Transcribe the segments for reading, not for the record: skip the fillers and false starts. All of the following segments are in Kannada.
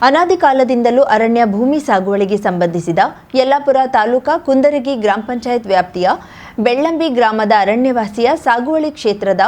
ಅನಾದಿ ಕಾಲದಿಂದಲೂ ಅರಣ್ಯ ಭೂಮಿ ಸಾಗುವಳಿಗೆ ಸಂಬಂಧಿಸಿದ ಯಲ್ಲಾಪುರ ತಾಲೂಕಾ ಕುಂದರಗಿ ಗ್ರಾಮ ಪಂಚಾಯತ್ ವ್ಯಾಪ್ತಿಯ ಬೆಳ್ಳಂಬಿ ಗ್ರಾಮದ ಅರಣ್ಯವಾಸಿಯ ಸಾಗುವಳಿ ಕ್ಷೇತ್ರದ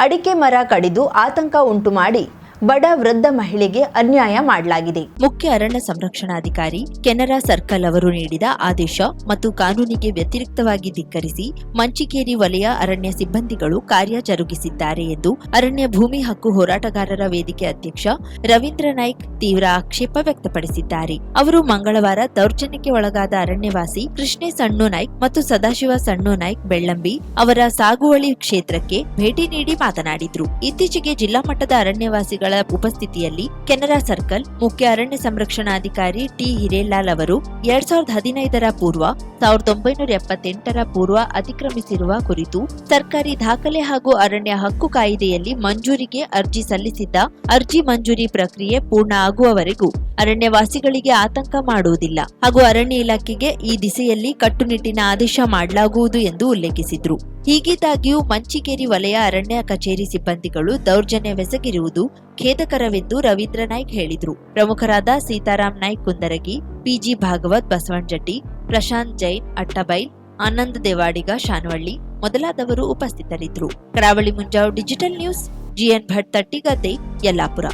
ಅಡಿಕೆ ಮರ ಕಡಿದು ಆತಂಕ ಉಂಟು ಮಾಡಿ ಬಡ ವೃದ್ಧ ಮಹಿಳೆಗೆ ಅನ್ಯಾಯ ಮಾಡಲಾಗಿದೆ. ಮುಖ್ಯ ಅರಣ್ಯ ಸಂರಕ್ಷಣಾಧಿಕಾರಿ ಕೆನರಾ ಸರ್ಕಲ್ ಅವರು ನೀಡಿದ ಆದೇಶ ಮತ್ತು ಕಾನೂನಿಗೆ ವ್ಯತಿರಿಕ್ತವಾಗಿ ಧಿಕ್ಕರಿಸಿ ಮಂಚಿಕೇರಿ ವಲಯ ಅರಣ್ಯ ಸಿಬ್ಬಂದಿಗಳು ಕಾರ್ಯ ಜರುಗಿಸಿದ್ದಾರೆ ಎಂದು ಅರಣ್ಯ ಭೂಮಿ ಹಕ್ಕು ಹೋರಾಟಗಾರರ ವೇದಿಕೆ ಅಧ್ಯಕ್ಷ ರವೀಂದ್ರ ನಾಯ್ಕ್ ತೀವ್ರ ಆಕ್ಷೇಪ ವ್ಯಕ್ತಪಡಿಸಿದ್ದಾರೆ. ಅವರು ಮಂಗಳವಾರ ದೌರ್ಜನ್ಯಕ್ಕೆ ಒಳಗಾದ ಅರಣ್ಯವಾಸಿ ಕೃಷ್ಣೆ ಸಣ್ಣು ನಾಯ್ಕ್ ಮತ್ತು ಸದಾಶಿವ ಸಣ್ಣು ನಾಯ್ಕ್ ಬೆಳ್ಳಂಬಿ ಅವರ ಸಾಗುವಳಿ ಕ್ಷೇತ್ರಕ್ಕೆ ಭೇಟಿ ನೀಡಿ ಮಾತನಾಡಿದ್ರು. ಇತ್ತೀಚೆಗೆ ಜಿಲ್ಲಾ ಮಟ್ಟದ ಅರಣ್ಯವಾಸಿಗಳ ಉಪಸ್ಥಿತಿಯಲ್ಲಿ ಕೆನರಾ ಸರ್ಕಲ್ ಮುಖ್ಯ ಅರಣ್ಯ ಸಂರಕ್ಷಣಾಧಿಕಾರಿ ಟಿ ಹಿರೇಲಾಲ್ ಅವರು 2015ರ ಪೂರ್ವ 1978ರ ಪೂರ್ವ ಅತಿಕ್ರಮಿಸಿರುವ ಕುರಿತು ಸರ್ಕಾರಿ ದಾಖಲೆ ಹಾಗೂ ಅರಣ್ಯ ಹಕ್ಕು ಕಾಯ್ದೆಯಲ್ಲಿ ಮಂಜೂರಿಗೆ ಅರ್ಜಿ ಸಲ್ಲಿಸಿದ್ದ ಅರ್ಜಿ ಮಂಜೂರಿ ಪ್ರಕ್ರಿಯೆ ಪೂರ್ಣ ಆಗುವವರೆಗೂ ಅರಣ್ಯವಾಸಿಗಳಿಗೆ ಆತಂಕ ಮಾಡುವುದಿಲ್ಲ ಹಾಗೂ ಅರಣ್ಯ ಇಲಾಖೆಗೆ ಈ ದಿಸೆಯಲ್ಲಿ ಕಟ್ಟುನಿಟ್ಟಿನ ಆದೇಶ ಮಾಡಲಾಗುವುದು ಎಂದು ಉಲ್ಲೇಖಿಸಿದ್ರು. ಹೀಗಿದ್ದಾಗ್ಯೂ ಮಂಚಿಕೇರಿ ವಲಯ ಅರಣ್ಯ ಕಚೇರಿ ಸಿಬ್ಬಂದಿಗಳು ದೌರ್ಜನ್ಯವೆಸಗಿರುವುದು ಖೇದಕರವೆಂದು ರವೀಂದ್ರ ನಾಯ್ಕ್ ಹೇಳಿದ್ರು. ಪ್ರಮುಖರಾದ ಸೀತಾರಾಮ್ ನಾಯ್ಕ್ ಕುಂದರಗಿ, ಪಿಜಿ ಭಾಗವತ್ ಬಸವನಜಟ್ಟಿ, ಪ್ರಶಾಂತ್ ಜೈನ್ ಅಟ್ಟಬೈಲ್, ಆನಂದ್ ದೇವಾಡಿಗ ಶಾನವಳ್ಳಿ ಮೊದಲಾದವರು ಉಪಸ್ಥಿತರಿದ್ದರು. Karavali Munjavu digital news, GN Bhat Tattigadde, Yellapur.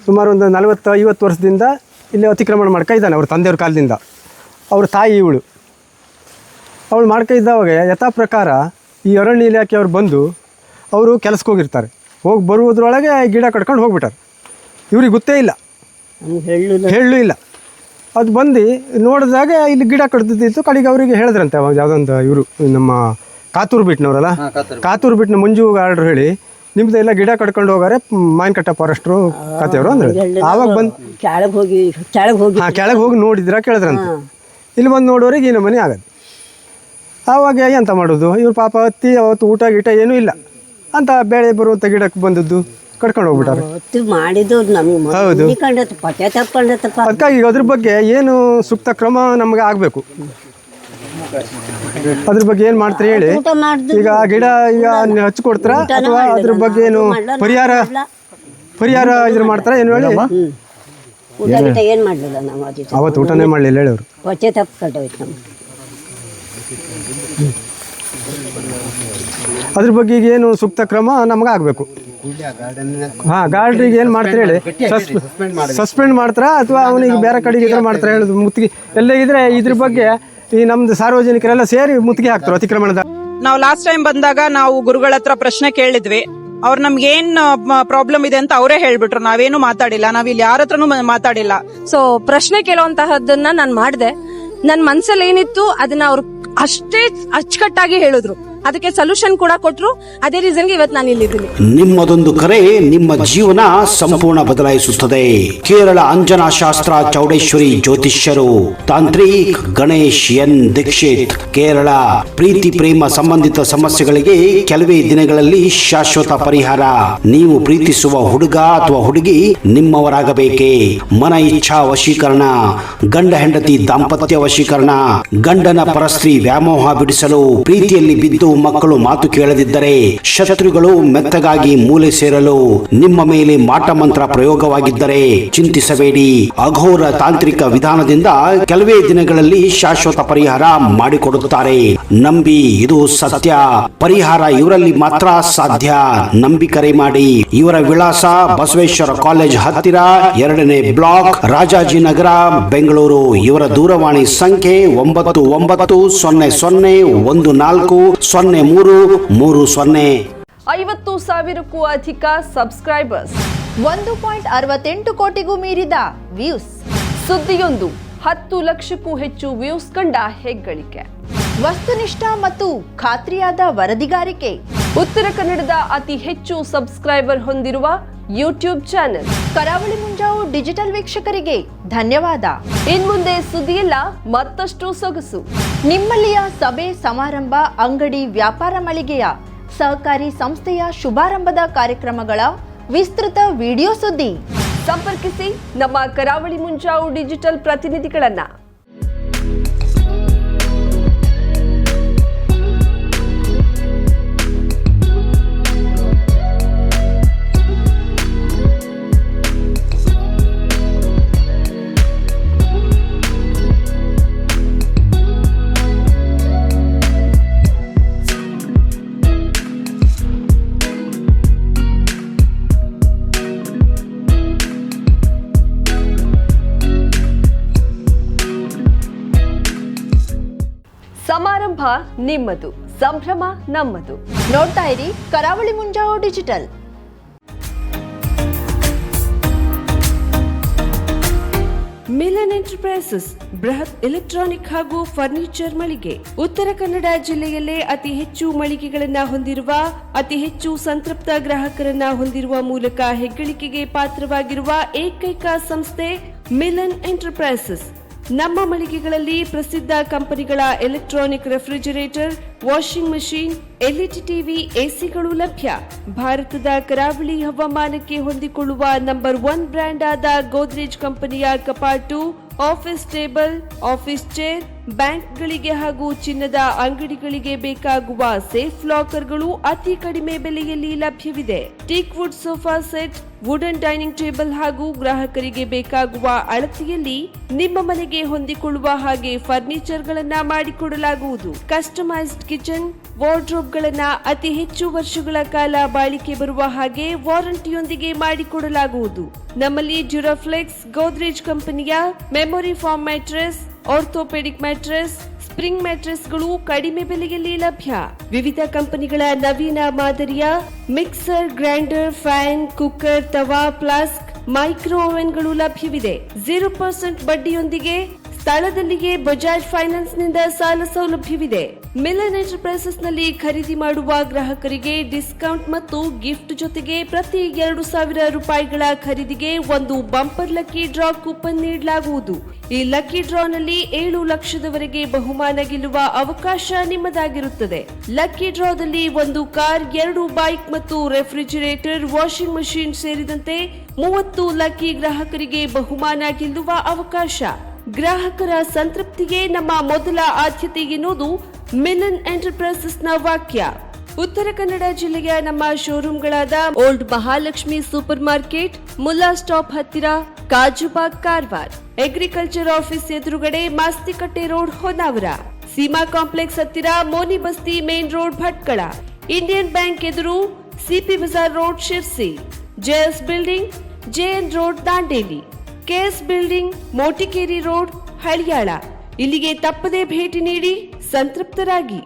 ಸುಮಾರು ಒಂದು 40-50 ವರ್ಷದಿಂದ ಇಲ್ಲಿ ಅತಿಕ್ರಮಣ ಮಾಡ್ತಾ ಇದ್ದಾನೆ. ಅವ್ರ ತಂದೆಯವ್ರ ಕಾಲದಿಂದ. ಅವ್ರ ತಾಯಿ ಅವಳು ಮಾಡ್ತಾ ಇದ್ದವಾಗ ಯಥಾ ಪ್ರಕಾರ ಈ ಅರಣ್ಯ ಇಲಾಖೆಯವ್ರು ಬಂದು ಅವರು ಕೆಲಸಕ್ಕೆ ಹೋಗಿರ್ತಾರೆ. ಹೋಗಿ ಬರುವುದ್ರೊಳಗೆ ಗಿಡ ಕಟ್ಕೊಂಡು ಹೋಗ್ಬಿಟ್ಟಾರೆ. ಇವ್ರಿಗೆ ಗೊತ್ತೇ ಇಲ್ಲ, ಹೇಳಲೂ ಇಲ್ಲ. ಅದು ಬಂದು ನೋಡಿದಾಗ ಇಲ್ಲಿ ಗಿಡ ಕಡ್ದಿತ್ತು. ಕಡೆಗೆ ಅವರಿಗೆ ಹೇಳಿದ್ರಂತೆ ಅವಾಗ ಯಾವುದೊಂದು ಇವರು ನಮ್ಮ ಕಾತೂರು ಬಿಟ್ನವರಲ್ಲ, ಕಾತೂರು ಬಿಟ್ನ ಮಂಜು ಗಾರ್ಡ್ರು ಹೇಳಿ ನಿಮ್ದು ಎಲ್ಲ ಗಿಡ ಕಟ್ಕೊಂಡು ಹೋಗಾರೆ ಮಾಯನಕಟ್ಟ ಫಾರೆಸ್ಟ್ರು ಕತೆಯವರು ಅಂದ್ರೆ. ಆವಾಗ ಬಂದು ಕೆಳಗೆ ಹೋಗಿ ನೋಡಿದ್ರ ಕೇಳಿದ್ರಂತೆ. ಇಲ್ಲಿ ಬಂದು ನೋಡೋರಿಗೆ ಈ ನಮೂನೆ ಆಗೋದು. ಆವಾಗ ಎಂತ ಮಾಡೋದು, ಇವ್ರು ಪಾಪ ಹತ್ತಿ ಅವತ್ತು ಊಟ ಗೀಟ ಏನೂ ಇಲ್ಲ ಅಂತ ಬೆಳೆ ಬರುವಂಥ ಗಿಡಕ್ಕೆ ಬಂದದ್ದು ಕಟ್ಕೊಂಡು ಹೋಗ್ಬಿಟ್ಟಾರೆ. ಹೌದು. ಅದಕ್ಕಾಗಿ ಅದ್ರ ಬಗ್ಗೆ ಏನು ಸೂಕ್ತ ಕ್ರಮ ನಮಗೆ ಆಗಬೇಕು. ಅದ್ರ ಬಗ್ಗೆ ಏನು ಮಾಡ್ತೀರಿ ಹೇಳಿ. ಈಗ ಆ ಗಿಡ ಈಗ ಹಚ್ಕೊಡ್ತಾರ ಅಥವಾ ಅದ್ರ ಬಗ್ಗೆ ಏನು ಪರಿಹಾರ ಇದ್ರ ಮಾಡ್ತಾರ ಏನು ಹೇಳಿ. ಅವತ್ತು ಊಟನೇ ಮಾಡಲಿಲ್ಲ ಹೇಳಿ ಅವರು. ಅದ್ರ ಬಗ್ಗೆ ಈಗ ಏನು ಸೂಕ್ತ ಕ್ರಮ ನಮ್ಗೆ ಆಗಬೇಕು. ಗಾರ್ಡ್ರಿಗೆ ಏನು ಮಾಡ್ತಾರೆ ಹೇಳಿ, ಸಸ್ಪೆಂಡ್ ಮಾಡ್ತಾರ ಅಥವಾ ಅವನಿಗೆ ಬೇರೆ ಕಡೆಗೆ ಇದ್ರೆ ಮಾಡ್ತಾರೆ ಹೇಳುದು. ಮುತ್ತಿಗೆ ಎಲ್ಲೇಗಿದ್ರೆ ಇದ್ರ ಬಗ್ಗೆ ಈ ನಮ್ದು ಸಾರ್ವಜನಿಕರೆಲ್ಲ ಸೇರಿ ಮುತ್ತಿಗೆ ಹಾಕ್ತಾರೆ ಅತಿಕ್ರಮಣದ. ನಾವು ಲಾಸ್ಟ್ ಟೈಮ್ ಬಂದಾಗ ನಾವು ಗುರುಗಳ ಹತ್ರ ಪ್ರಶ್ನೆ ಕೇಳಿದ್ವಿ. ಅವ್ರು ನಮ್ಗೆ ಏನ್ ಪ್ರಾಬ್ಲಮ್ ಇದೆ ಅಂತ ಅವರೇ ಹೇಳ್ಬಿಟ್ರು. ನಾವೇನು ಮಾತಾಡಿಲ್ಲ, ನಾವಿಲ್ಲಿ ಯಾರ ಹತ್ರನೂ ಮಾತಾಡಿಲ್ಲ. ಸೊ ಪ್ರಶ್ನೆ ಕೇಳುವಂತಹದ್ದನ್ನ ನಾನು ಮಾಡಿದೆ. ನನ್ ಮನ್ಸಲ್ಲಿ ಏನಿತ್ತು ಅದನ್ನ ಅವ್ರು ಅಷ್ಟೇ ಅಚ್ಚುಕಟ್ಟಾಗಿ ಹೇಳಿದ್ರು. ಅದಕ್ಕೆ ಸೊಲ್ಯೂಷನ್ ಕೂಡ ಕೊಟ್ರು. ಅದೇ ರೀಸನ್ಗೆ ಇವತ್ತು ನಾನು ಇಲ್ಲಿದ್ದೀನಿ. ನಿಮ್ಮದೊಂದು ಕರೆ ನಿಮ್ಮ ಜೀವನ ಸಂಪೂರ್ಣ ಬದಲಾಯಿಸುತ್ತದೆ. ಕೇರಳ ಅಂಜನಾ ಶಾಸ್ತ್ರ ಚೌಡೇಶ್ವರಿ ಜ್ಯೋತಿಷ್ಯರು ತಾಂತ್ರಿಕ್ ಗಣೇಶ್ ಎನ್ ದೀಕ್ಷಿತ್, ಕೇರಳ. ಪ್ರೀತಿ ಪ್ರೇಮ ಸಂಬಂಧಿತ ಸಮಸ್ಯೆಗಳಿಗೆ ಕೆಲವೇ ದಿನಗಳಲ್ಲಿ ಶಾಶ್ವತ ಪರಿಹಾರ. ನೀವು ಪ್ರೀತಿಸುವ ಹುಡುಗ ಅಥವಾ ಹುಡುಗಿ ನಿಮ್ಮವರಾಗಬೇಕೇ? ಮನ ಇಚ್ಛಾ ವಶೀಕರಣ, ಗಂಡ ಹೆಂಡತಿ ದಾಂಪತ್ಯ ವಶೀಕರಣ, ಗಂಡನ ಪರಸ್ತ್ರೀ ವ್ಯಾಮೋಹ ಬಿಡಿಸಲು, ಪ್ರೀತಿಯಲ್ಲಿ ಬಿದ್ದು ಮಕ್ಕಳು ಮಾತು ಕೇಳದಿದ್ದರೆ, ಶತ್ರುಗಳು ಮೆತ್ತಗಾಗಿ ಮೂಲೆ ಸೇರಲು, ನಿಮ್ಮ ಮೇಲೆ ಮಾಟ ಮಂತ್ರ ಪ್ರಯೋಗವಾಗಿದ್ದರೆ ಚಿಂತಿಸಬೇಡಿ. ಅಘೋರ ತಾಂತ್ರಿಕ ವಿಧಾನದಿಂದ ಕೆಲವೇ ದಿನಗಳಲ್ಲಿ ಶಾಶ್ವತ ಪರಿಹಾರ ಮಾಡಿಕೊಡುತ್ತಾರೆ. ನಂಬಿ, ಇದು ಸತ್ಯ. ಪರಿಹಾರ ಇವರಲ್ಲಿ ಮಾತ್ರ ಸಾಧ್ಯ. ನಂಬಿ ಕರೆ ಮಾಡಿ. ಇವರ ವಿಳಾಸ ಬಸವೇಶ್ವರ ಕಾಲೇಜ್ ಹತ್ತಿರ, 2ನೇ ಬ್ಲಾಕ್, ರಾಜಾಜಿನಗರ, ಬೆಂಗಳೂರು. ಇವರ ದೂರವಾಣಿ ಸಂಖ್ಯೆ 9914140330. 50,000ಕ್ಕೂ ಅಧಿಕ ಸಬ್ಸ್ಕ್ರೈಬರ್ಸ್, 1.68 ಕೋಟಿಗೂ ಮೀರಿದ ವ್ಯೂಸ್. ಸುದ್ದಿಯೊಂದು 10 ಲಕ್ಷಕ್ಕೂ ಹೆಚ್ಚು ವ್ಯೂಸ್ ಕಂಡ ಹೆಗ್ಗಳಿಕೆ. ವಸ್ತುನಿಷ್ಠ ಮತ್ತು ಖಾತ್ರಿಯಾದ ವರದಿಗಾರಿಕೆ. ಉತ್ತರ ಕನ್ನಡದ ಅತಿ ಹೆಚ್ಚು ಸಬ್ಸ್ಕ್ರೈಬರ್ ಹೊಂದಿರುವ ಯೂಟ್ಯೂಬ್ ಚಾನೆಲ್ ಕರಾವಳಿ ಮುಂಜಾವು ಡಿಜಿಟಲ್ ವೀಕ್ಷಕರಿಗೆ ಧನ್ಯವಾದ. ಇನ್ಮುಂದೆ ಸುದ್ದಿಯಲ್ಲ ಮತ್ತಷ್ಟು ಸೊಗಸು. ನಿಮ್ಮಲ್ಲಿಯ ಸಭೆ ಸಮಾರಂಭ, ಅಂಗಡಿ, ವ್ಯಾಪಾರ ಮಳಿಗೆಯ, ಸಹಕಾರಿ ಸಂಸ್ಥೆಯ ಶುಭಾರಂಭದ ಕಾರ್ಯಕ್ರಮಗಳ ವಿಸ್ತೃತ ವಿಡಿಯೋ ಸುದ್ದಿ. ಸಂಪರ್ಕಿಸಿ ನಮ್ಮ ಕರಾವಳಿ ಮುಂಜಾವು ಡಿಜಿಟಲ್ ಪ್ರತಿನಿಧಿಗಳನ್ನ. ಸಮಾರಂಭ ನಿಮ್ಮದು, ಸಂಭ್ರಮ ನಮ್ಮದು. ನೋಡ್ತಾ ಇರಿ ಕರಾವಳಿ ಮುಂಜಾವು ಡಿಜಿಟಲ್. ಮಿಲನ್ ಎಂಟರ್ಪ್ರೈಸಸ್ ಬೃಹತ್ ಎಲೆಕ್ಟ್ರಾನಿಕ್ ಹಾಗೂ ಫರ್ನಿಚರ್ ಮಳಿಗೆ. ಉತ್ತರ ಕನ್ನಡ ಜಿಲ್ಲೆಯಲ್ಲೇ ಅತಿ ಹೆಚ್ಚು ಮಳಿಗೆಗಳನ್ನ ಹೊಂದಿರುವ, ಅತಿ ಹೆಚ್ಚು ಸಂತೃಪ್ತ ಗ್ರಾಹಕರನ್ನ ಹೊಂದಿರುವ ಮೂಲಕ ಹೆಗ್ಗಳಿಕೆಗೆ ಪಾತ್ರವಾಗಿರುವ ಏಕೈಕ ಸಂಸ್ಥೆ ಮಿಲನ್ ಎಂಟರ್ಪ್ರೈಸಸ್. ನಮ್ಮ ಮಳಿಗೆಗಳಲ್ಲಿ ಪ್ರಸಿದ್ಧ ಕಂಪನಿಗಳ electronic refrigerator, washing machine, LED TV, ಎಸಿಗಳು ಲಭ್ಯ. ಭಾರತದ ಕರಾವಳಿ ಹವಾಮಾನಕ್ಕೆ ಹೊಂದಿಕೊಳ್ಳುವ ನಂಬರ್ 1 ಬ್ರ್ಯಾಂಡ್ ಆದ ಗೋದ್ರೇಜ್ ಕಂಪನಿಯ ಕಪಾಟು, ಆಫೀಸ್ ಟೇಬಲ್, ಆಫೀಸ್ ಚೇರ್, ಬ್ಯಾಂಕ್ಗಳಿಗೆ ಹಾಗೂ ಚಿನ್ನದ ಅಂಗಡಿಗಳಿಗೆ ಬೇಕಾಗುವ ಸೇಫ್ ಲಾಕರ್ಗಳು ಅತಿ ಕಡಿಮೆ ಬೆಲೆಯಲ್ಲಿ ಲಭ್ಯವಿದೆ. Teak wood sofa set, wooden dining table ಹಾಗೂ ಗ್ರಾಹಕರಿಗೆ ಬೇಕಾಗುವ ಅಳತೆಯಲ್ಲಿ ನಿಮ್ಮ ಮನೆಗೆ ಹೊಂದಿಕೊಳ್ಳುವ ಹಾಗೆ ಫರ್ನಿಚರ್ ಗಳನ್ನ ಮಾಡಿಕೊಡಲಾಗುವುದು. ಕಸ್ಟಮೈಸ್ಡ್ ಕಿಚನ್, ವಾರ್ಡ್ರೋಬ್ ಗಳನ್ನ ಅತಿ ಹೆಚ್ಚು ವರ್ಷಗಳ ಕಾಲ ಬಾಳಿಕೆ ಬರುವ ಹಾಗೆ ವಾರಂಟಿಯೊಂದಿಗೆ ಮಾಡಿಕೊಡಲಾಗುವುದು. ನಮ್ಮಲ್ಲಿ ಡ್ಯೂರಾಫ್ಲೆಕ್ಸ್, ಗೋದ್ರೇಜ್ ಕಂಪನಿಯ memory foam mattress, orthopaedic mattress, spring ಮ್ಯಾಟ್ರೆಸ್ಗಳು ಕಡಿಮೆ ಬೆಲೆಯಲ್ಲಿ ಲಭ್ಯ. ವಿವಿಧ ಕಂಪನಿಗಳ ನವೀನ ಮಾದರಿಯ ಮಿಕ್ಸರ್, ಗ್ರೈಂಡರ್, ಫ್ಯಾನ್, ಕುಕ್ಕರ್, ತವಾ, ಫ್ಲಾಸ್ಕ್, ಮೈಕ್ರೋ ಓವೆನ್ಗಳು ಲಭ್ಯವಿದೆ. 0% ಬಡ್ಡಿಯೊಂದಿಗೆ ಸ್ಥಳದಲ್ಲಿಯೇ ಬಜಾಜ್ ಫೈನಾನ್ಸ್ ನಿಂದ ಸಾಲ ಸೌಲಭ್ಯವಿದೆ. ಮಿಲನ್ ಎಂಟರ್ಪ್ರೈಸಸ್ ನಲ್ಲಿ ಖರೀದಿ ಮಾಡುವ ಗ್ರಾಹಕರಿಗೆ ಡಿಸ್ಕೌಂಟ್ ಮತ್ತು ಗಿಫ್ಟ್ ಜೊತೆಗೆ ಪ್ರತಿ 2,000 ರೂಪಾಯಿಗಳ ಖರೀದಿಗೆ ಒಂದು ಬಂಪರ್ ಲಕ್ಕಿ ಡ್ರಾ ಕೂಪನ್ ನೀಡಲಾಗುವುದು. ಈ ಲಕ್ಕಿ ಡ್ರಾ ನಲ್ಲಿ 7 ಲಕ್ಷದವರೆಗೆ ಬಹುಮಾನ ಗೆಲ್ಲುವ ಅವಕಾಶ ನಿಮ್ಮದಾಗಿರುತ್ತದೆ. ಲಕ್ಕಿ ಡ್ರಾದಲ್ಲಿ 1 ಕಾರ್, 2 ಬೈಕ್ ಮತ್ತು ರೆಫ್ರಿಜರೇಟರ್, ವಾಷಿಂಗ್ ಮಷೀನ್ ಸೇರಿದಂತೆ 30 ಲಕ್ಕಿ ಗ್ರಾಹಕರಿಗೆ ಬಹುಮಾನ ಗೆಲ್ಲುವ ಅವಕಾಶ. ಗ್ರಾಹಕರ ಸಂತೃಪ್ತಿಗೆ ನಮ್ಮ ಮೊದಲ ಆದ್ಯತೆ ಎನ್ನುವುದು ಮಿಲನ್ ಎಂಟರ್ಪ್ರೈಸಸ್ ನ ವಾಕ್ಯ. ಉತ್ತರ ಕನ್ನಡ ಜಿಲ್ಲೆಯ ನಮ್ಮ ಶೋರೂಮ್ಗಳಾದ old Mahalakshmi super market, Mulla stop ಹತ್ತಿರ, ಕಾಜುಬಾಗ್, ಕಾರವಾರ, ಅಗ್ರಿಕಲ್ಚರ್ ಆಫೀಸ್ ಎದುರುಗಡೆ, ಮಾಸ್ತಿಕಟ್ಟೆ ರೋಡ್, ಹೊನ್ನಾವರ, ಸೀಮಾ ಕಾಂಪ್ಲೆಕ್ಸ್ ಹತ್ತಿರ, Moni Basti main road, Bhatkal, Indian bank ಎದುರು, CP Bazaar road, Sirsi, JS building, JN road, Dandeli, KS building, Motikeri road, Haliyal. ಇಲ್ಲಿಗೆ ತಪ್ಪದೇ ಭೇಟಿ ನೀಡಿ ಸಂತೃಪ್ತರಾಗಿ.